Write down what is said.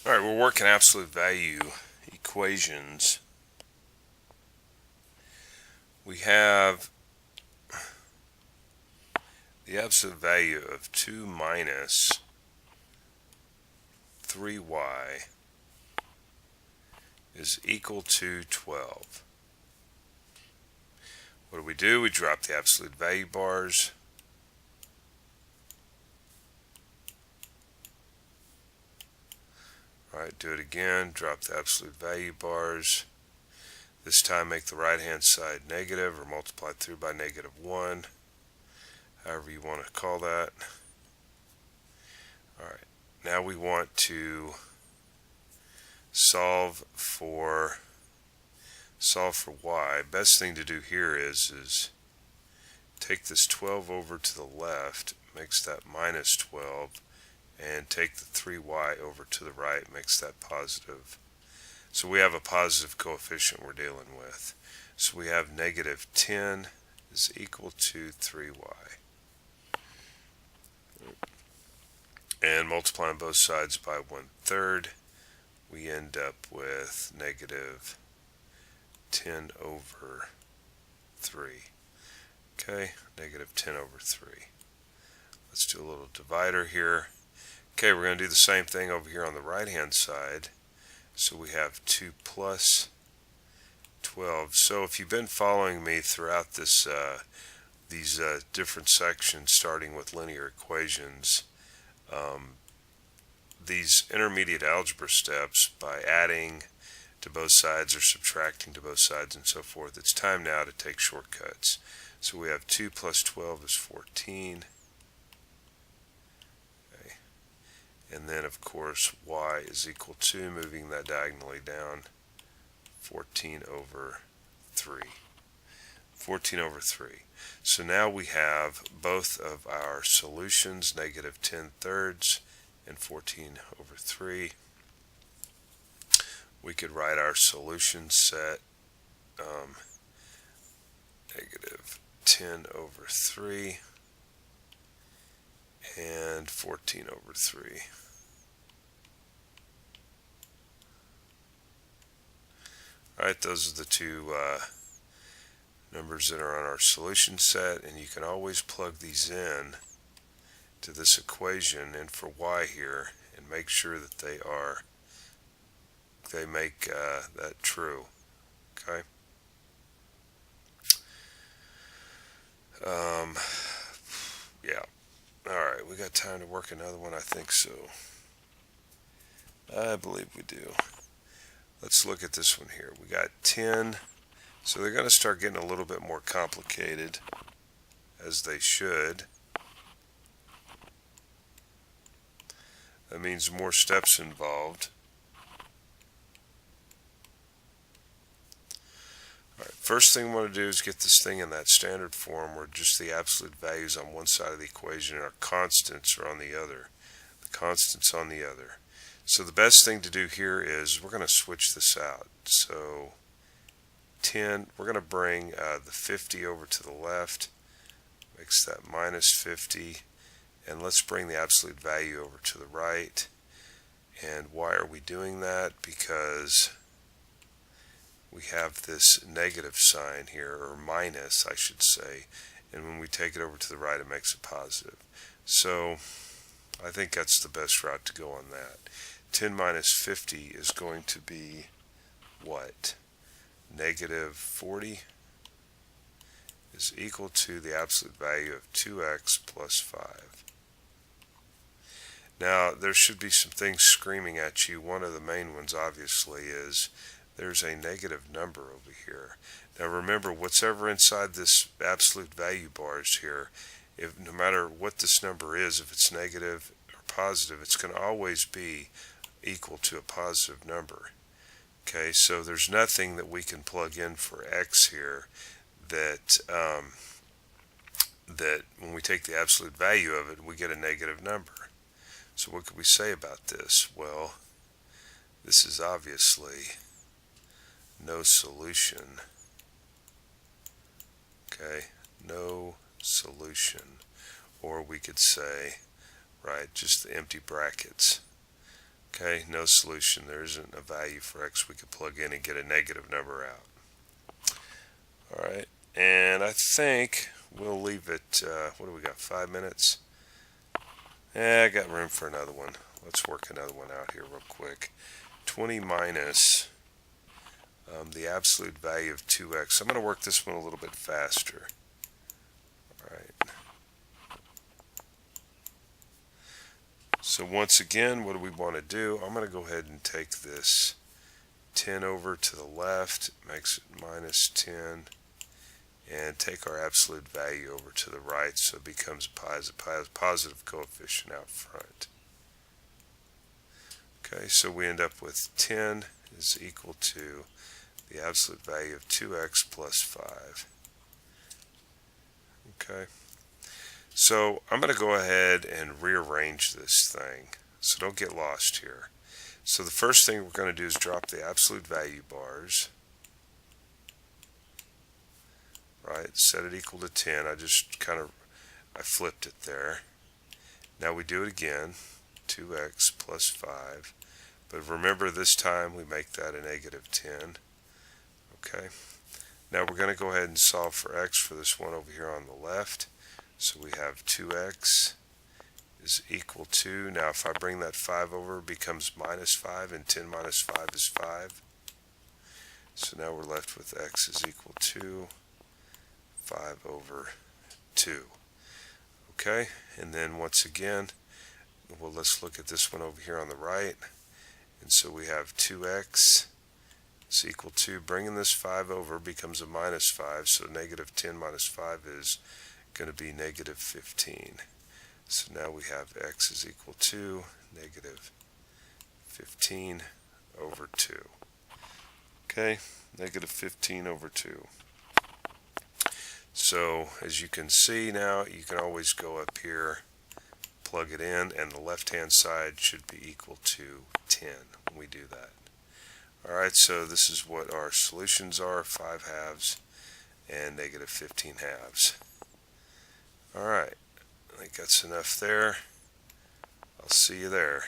Alright, we're working absolute value equations. We have the absolute value of 2 minus 3y is equal to 12. What do? We drop the absolute value bars. Alright, do it again. Drop the absolute value bars. This time make the right hand side negative or multiply through by -1. However you want to call that. Alright, now we want to solve for y. Best thing to do here is take this 12 over to the left, makes that minus 12, and take the 3y over to the right, makes that positive. So we have a positive coefficient we're dealing with. So we have -10 is equal to 3y. And multiplying both sides by 1/3, we end up with -10 over 3. Okay, -10 over 3. Let's do a little divider here. Okay, we're going to do the same thing over here on the right hand side. So we have 2 plus 12. So if you've been following me throughout this these different sections starting with linear equations, these intermediate algebra steps, by adding to both sides or subtracting to both sides and so forth, it's time now to take shortcuts. So we have 2 plus 12 is 14. Okay. And then of course y is equal to, moving that diagonally down, 14 over 3. 14 over 3. So now we have both of our solutions, -10/3 and 14 over 3. We could write our solution set -10 over 3 and 14 over 3. Alright, those are the two numbers that are on our solution set, and you can always plug these in to this equation and for y here and make sure that they make that true. Okay. Yeah. Alright, we got time to work another one? I think so. I believe we do. Let's look at this one here. We got 10. So they're going to start getting a little bit more complicated, as they should. That means more steps involved. Alright, first thing we want to do is get this thing in that standard form where just the absolute values on one side of the equation and our constants are on the other. The constants on the other. So the best thing to do here is we're going to switch this out. So 10, we're going to bring the 50 over to the left, makes that -50, and let's bring the absolute value over to the right. And why are we doing that? Because we have this negative sign here, or minus I should say, and when we take it over to the right it makes it positive. So I think that's the best route to go on that. 10 minus 50 is going to be what? -40 is equal to the absolute value of 2x plus 5. Now there should be some things screaming at you. One of the main ones obviously is there's a negative number over here. Now remember, whatever inside this absolute value bars here, if no matter what this number is, if it's negative or positive, it's going to always be equal to a positive number. Okay, so there's nothing that we can plug in for x here that that when we take the absolute value of it, we get a negative number. So what could we say about this? Well, this is obviously no solution. Okay, no solution. Or we could say, right, just the empty brackets. Okay, no solution. There isn't a value for x we could plug in and get a negative number out. Alright, and I think we'll leave it, what do we got, 5 minutes? I got room for another one. Let's work another one out here real quick. 20 minus the absolute value of 2x. I'm going to work this one a little bit faster. Alright. So once again, what do we want to do? I'm going to go ahead and take this 10 over to the left, makes it minus 10, and take our absolute value over to the right so it becomes a positive coefficient out front. Okay, so we end up with 10 is equal to the absolute value of 2x plus 5. Okay. So I'm going to go ahead and rearrange this thing, so don't get lost here. So the first thing we're going to do is drop the absolute value bars, right, set it equal to 10. I flipped it there. Now we do it again, 2x plus 5, but remember this time we make that a negative 10. Okay, now we're going to go ahead and solve for x for this one over here on the left. So we have 2x is equal to, now if I bring that 5 over, it becomes minus 5, and 10 minus 5 is 5. So now we're left with x is equal to 5 over 2. Okay, and then once again, well, let's look at this one over here on the right. And so we have 2x is equal to, bringing this 5 over becomes a minus 5, so negative 10 minus 5 is going to be negative 15. So now we have x is equal to negative 15 over 2. Okay, negative 15 over 2. So as you can see now, you can always go up here, plug it in, and the left hand side should be equal to 10 when we do that. Alright, so this is what our solutions are, 5 halves and negative 15 halves. Alright, I think that's enough there. I'll see you there.